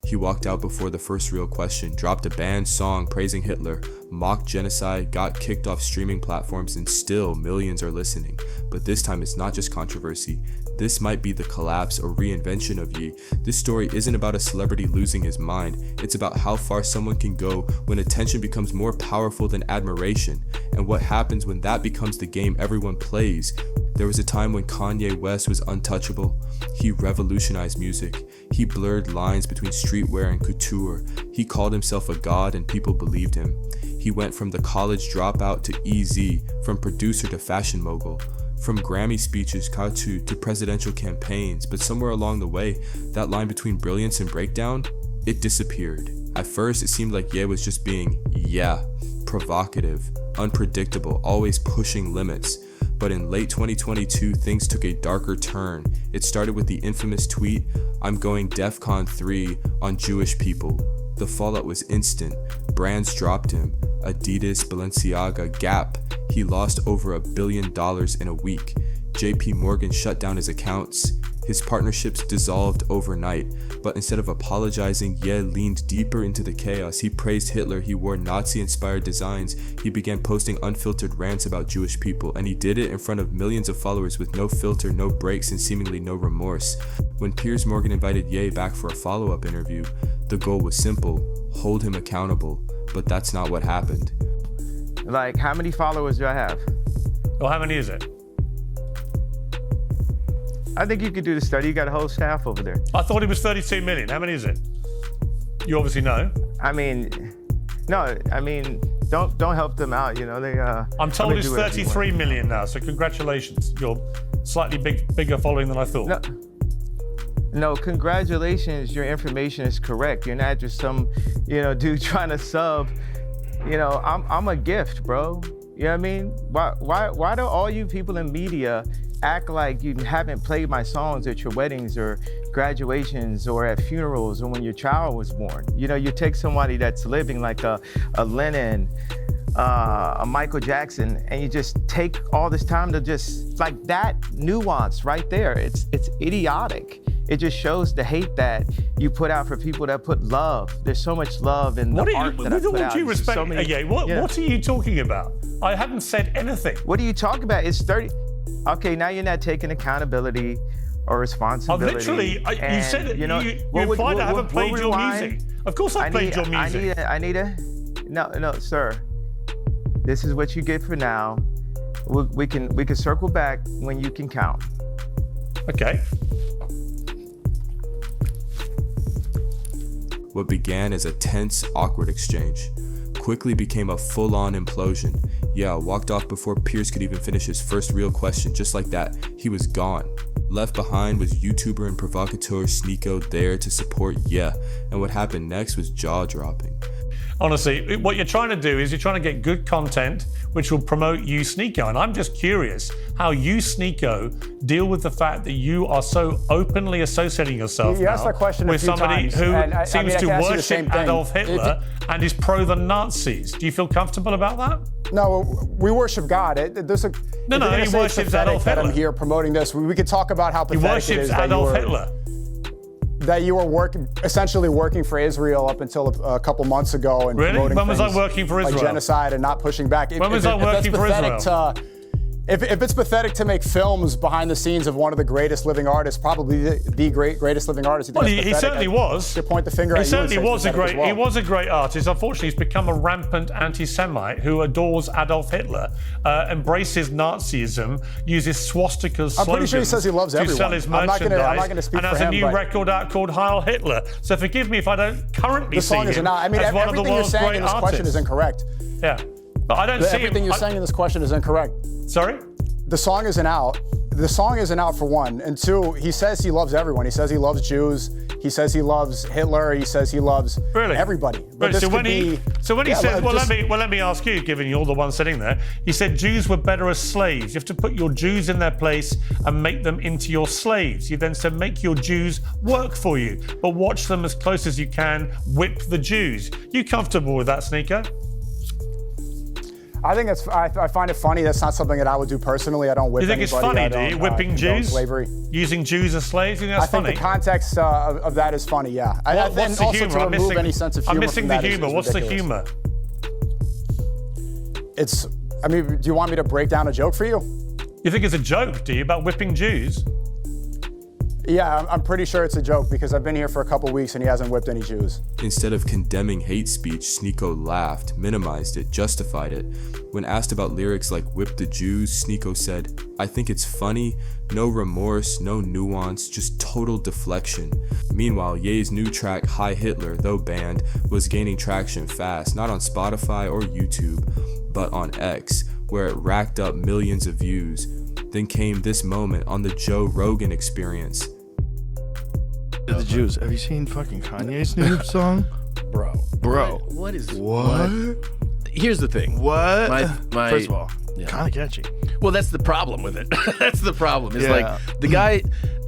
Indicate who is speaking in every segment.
Speaker 1: He walked out before the first real question, dropped a banned song praising Hitler, mocked genocide, got kicked off streaming platforms, and still millions are listening. But this time it's not just controversy. This might be the collapse or reinvention of Ye. This story isn't about a celebrity losing his mind. It's about how far someone can go when attention becomes more powerful than admiration, and what happens when that becomes the game everyone plays. There was a time when Kanye West was untouchable. He revolutionized music. He blurred lines between streetwear and couture. He called himself a god and people believed him. He went from the college dropout to EZ, from producer to fashion mogul, from Grammy speeches to presidential campaigns, but somewhere along the way, that line between brilliance and breakdown, it disappeared. At first, it seemed like Ye was just being, provocative, unpredictable, always pushing limits. But in late 2022, things took a darker turn. It started with the infamous tweet, "I'm going DEFCON 3 on Jewish people." The fallout was instant. Brands dropped him. Adidas, Balenciaga, Gap. He lost over $1 billion in a week. JP Morgan shut down his accounts. His partnerships dissolved overnight, but instead of apologizing, Ye leaned deeper into the chaos. He praised Hitler, he wore Nazi-inspired designs, he began posting unfiltered rants about Jewish people, and he did it in front of millions of followers with no filter, no breaks, and seemingly no remorse. When Piers Morgan invited Ye back for a follow-up interview, the goal was simple: hold him accountable, but that's not what happened.
Speaker 2: Like, how many followers do I have?
Speaker 3: Well, how many is it?
Speaker 2: I think you could do the study. You got a whole staff over there.
Speaker 3: I thought it was 32 million. How many is it? You obviously know.
Speaker 2: Don't help them out. You know, they.
Speaker 3: I'm told it's 33 million now. So congratulations. You're slightly bigger following than I thought.
Speaker 2: No, congratulations. Your information is correct. You're not just some, dude trying to sub. I'm a gift, bro. You know what I mean? Why do all you people in media act like you haven't played my songs at your weddings or graduations or at funerals or when your child was born? You take somebody that's living like a Lennon, a Michael Jackson, and you just take all this time to just, like, that nuance right there. It's idiotic. It just shows the hate that you put out for people that put love. There's so much love in the art that I put out.
Speaker 3: With all due respect, what are you talking about? I haven't said anything.
Speaker 2: What are you talking about? It's 30. Okay, now you're not taking accountability or responsibility.
Speaker 3: You said it. You implied I haven't played your music. Of course I played your music.
Speaker 2: No, sir. This is what you get for now. We can circle back when you can count.
Speaker 3: Okay.
Speaker 1: What began as a tense, awkward exchange quickly became a full-on implosion. Walked off before Piers could even finish his first real question. Just like that, he was gone. Left behind was YouTuber and provocateur Sneeko there to support and what happened next was jaw-dropping.
Speaker 3: Honestly, what you're trying to do is you're trying to get good content which will promote you, Sneeko. And I'm just curious how you, Sneeko, deal with the fact that you are so openly associating yourself with somebody who seems to worship Adolf Hitler and is pro the Nazis. Do you feel comfortable about that?
Speaker 4: No, we worship God.
Speaker 3: He worships Adolf Hitler.
Speaker 4: I'm here promoting this. We could talk about how pathetic it is that you were essentially working for Israel up until a couple months ago and promoting
Speaker 3: When was I working for Israel?
Speaker 4: Like genocide and not pushing back.
Speaker 3: When was I working for Israel?
Speaker 4: If it's pathetic to make films behind the scenes of one of the greatest living artists, probably the greatest living artist,
Speaker 3: well, he certainly was.
Speaker 4: To point the finger at you.
Speaker 3: He certainly was he was a great artist. Unfortunately, he's become a rampant anti-Semite who adores Adolf Hitler, embraces Nazism, uses swastikas,
Speaker 4: I'm pretty sure he says he loves everyone.
Speaker 3: To sell his merchandise,
Speaker 4: I'm not going to speak
Speaker 3: and has a new record out called Heil Hitler. So forgive me if I don't currently see him as one of the world's great artists.
Speaker 4: Everything you're saying in this question is incorrect.
Speaker 3: Yeah. But I don't see
Speaker 4: everything you're saying in this question is incorrect.
Speaker 3: Sorry?
Speaker 4: The song isn't out. The song isn't out for one. And two, he says he loves everyone. He says he loves Jews. He says he loves Hitler. He says he loves everybody. But
Speaker 3: so when he says, let me ask you, given you're the one sitting there, he said Jews were better as slaves. You have to put your Jews in their place and make them into your slaves. You then said make your Jews work for you, but watch them as close as you can, whip the Jews. You comfortable with that, Sneeko?
Speaker 4: I think I find it funny. That's not something that I would do personally. I don't whip anybody.
Speaker 3: You think it's funny, do you? Whipping Jews?
Speaker 4: Slavery.
Speaker 3: Using Jews as slaves? You think that's funny?
Speaker 4: I think the context of that is funny, yeah.
Speaker 3: What's the humor?
Speaker 4: To remove any sense of humor
Speaker 3: I'm missing
Speaker 4: from
Speaker 3: the
Speaker 4: that
Speaker 3: humor.
Speaker 4: is
Speaker 3: What's the
Speaker 4: ridiculous.
Speaker 3: humor?
Speaker 4: Do you want me to break down a joke for you?
Speaker 3: You think it's a joke, do you, about whipping Jews?
Speaker 4: Yeah, I'm pretty sure it's a joke because I've been here for a couple weeks and he hasn't whipped any Jews.
Speaker 1: Instead of condemning hate speech, Sneeko laughed, minimized it, justified it. When asked about lyrics like "whip the Jews," Sneeko said, "I think it's funny, no remorse, no nuance, just total deflection." Meanwhile, Ye's new track "Hi Hitler," though banned, was gaining traction fast, not on Spotify or YouTube, but on X, where it racked up millions of views. Then came this moment on the Joe Rogan Experience.
Speaker 5: The Jews. Have you seen fucking Kanye's new song? Bro.
Speaker 6: What is
Speaker 5: What?
Speaker 6: Here's the thing.
Speaker 5: What?
Speaker 6: My
Speaker 5: First of all,
Speaker 6: yeah.
Speaker 5: kind of catchy.
Speaker 6: Well, that's the problem with it. That's the problem. It's
Speaker 5: Yeah.
Speaker 6: like the guy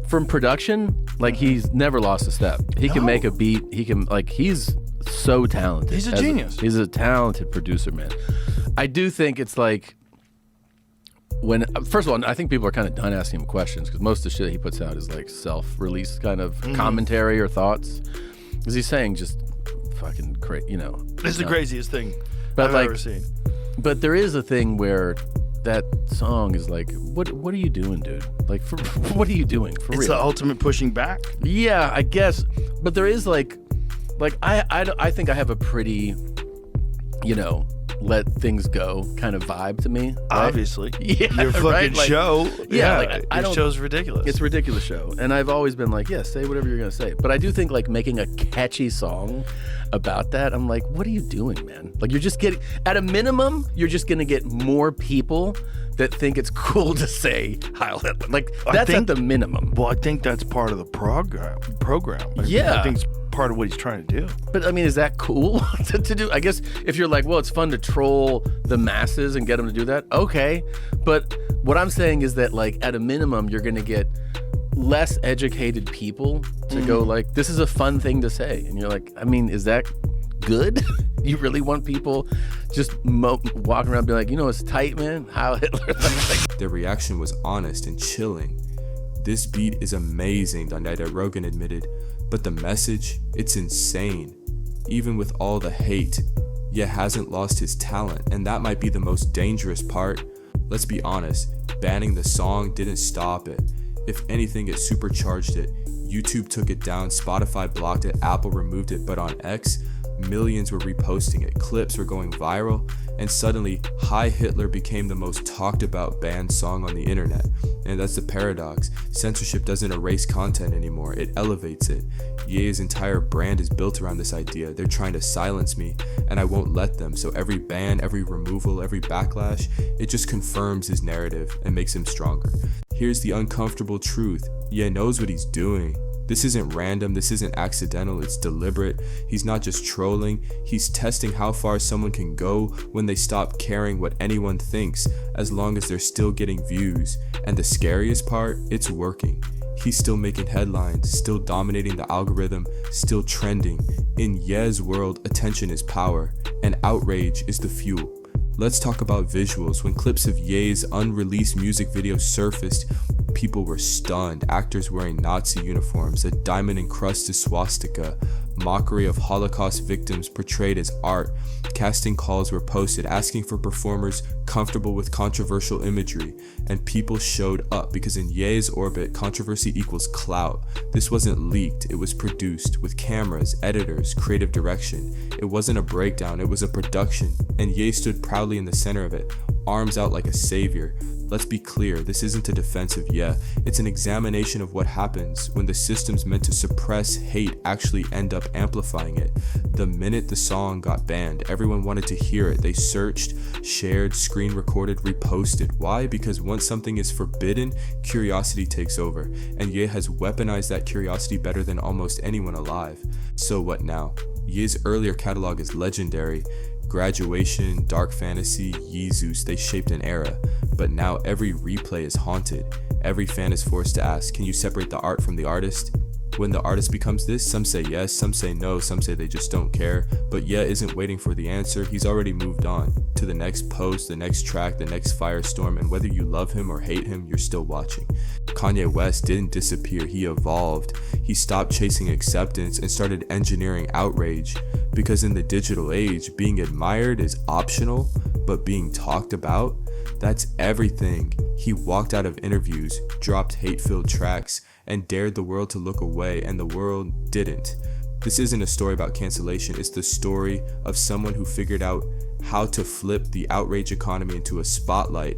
Speaker 6: from production, like he's never lost a step. He can make a beat. He can he's so talented.
Speaker 5: He's a genius.
Speaker 6: He's a talented producer, man. I do think it's like when first of all, I think people are kind of done asking him questions because most of the shit he puts out is like self-released kind of commentary or thoughts. Because he's saying just fucking crazy,
Speaker 5: It's the craziest thing
Speaker 6: But
Speaker 5: I've ever seen.
Speaker 6: But there is a thing where that song is like, what are you doing, dude? Like, what are you doing for
Speaker 5: It's
Speaker 6: real?
Speaker 5: the ultimate pushing back.
Speaker 6: Yeah, I guess. But there is like I think I have a pretty, let things go kind of vibe to me. Right?
Speaker 5: Obviously.
Speaker 6: Yeah,
Speaker 5: Your fucking
Speaker 6: right? Like,
Speaker 5: show.
Speaker 6: I
Speaker 5: your
Speaker 6: don't.
Speaker 5: show's ridiculous.
Speaker 6: It's a ridiculous show, and I've always been like, yeah, say whatever you're gonna say. But I do think like making a catchy song about that, I'm like, what are you doing, man? Like you're just getting, at a minimum, you're just gonna get more people that think it's cool to say Heil Hitler. Like that's at the minimum.
Speaker 5: Well, I think that's part of the program.
Speaker 6: Yeah.
Speaker 5: I think it's part of what he's trying to do.
Speaker 6: But I mean, is that cool to do? I guess if you're like, well, it's fun to troll the masses and get them to do that. Okay. But what I'm saying is that like at a minimum, you're going to get less educated people to go like, this is a fun thing to say. And you're like, I mean, is that good? You really want people just walking around being like, it's tight, man. Heil Hitler.
Speaker 1: Their reaction was honest and chilling. "This beat is amazing," Donita Rogan admitted, "but the message, it's insane. Even with all the hate, Ye hasn't lost his talent, and that might be the most dangerous part. Let's be honest, banning the song didn't stop it. If anything, it supercharged it. YouTube took it down, Spotify blocked it, Apple removed it, but on X, millions were reposting it, clips were going viral, and suddenly Hi Hitler became the most talked about banned song on the internet. And that's the paradox. Censorship doesn't erase content anymore, it elevates it. Ye's entire brand is built around this idea. They're trying to silence me, and I won't let them. So every ban, every removal, every backlash, it just confirms his narrative and makes him stronger. Here's the uncomfortable truth. Ye knows what he's doing. This isn't random, this isn't accidental, it's deliberate. He's not just trolling, he's testing how far someone can go when they stop caring what anyone thinks, as long as they're still getting views. And the scariest part, it's working. He's still making headlines, still dominating the algorithm, still trending. In Ye's world, attention is power, and outrage is the fuel. Let's talk about visuals. When clips of Ye's unreleased music video surfaced, people were stunned. Actors wearing Nazi uniforms, a diamond-encrusted swastika, mockery of Holocaust victims portrayed as art. Casting calls were posted asking for performers comfortable with controversial imagery, and people showed up because in Ye's orbit, controversy equals clout. This wasn't leaked, it was produced with cameras, editors, creative direction. It wasn't a breakdown, it was a production, and Ye stood proudly in the center of it, arms out like a savior. Let's be clear, this isn't a defense of Ye, it's an examination of what happens when the systems meant to suppress hate actually end up amplifying it. The minute the song got banned, everyone wanted to hear it. They searched, shared, screen recorded, reposted. Why? Because once something is forbidden, curiosity takes over, and Ye has weaponized that curiosity better than almost anyone alive. So what now? Ye's earlier catalog is legendary. Graduation, Dark Fantasy, Yeezus, they shaped an era. But now every replay is haunted. Every fan is forced to ask, can you separate the art from the artist? When the artist becomes this, some say yes, some say no, some say they just don't care, but yeah isn't waiting for the answer. He's already moved on to the next post, the next track, the next firestorm, and whether you love him or hate him, you're still watching. Kanye West didn't disappear, he evolved. He stopped chasing acceptance and started engineering outrage, because in the digital age, being admired is optional, but being talked about, that's everything. He walked out of interviews, dropped hate-filled tracks, and dared the world to look away, and the world didn't. This isn't a story about cancellation, it's the story of someone who figured out how to flip the outrage economy into a spotlight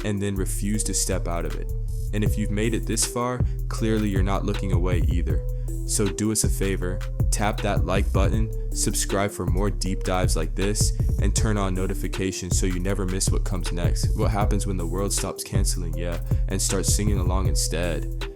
Speaker 1: and then refused to step out of it. And if you've made it this far, clearly you're not looking away either. So do us a favor, tap that like button, subscribe for more deep dives like this, and turn on notifications so you never miss what comes next. What happens when the world stops canceling, and starts singing along instead.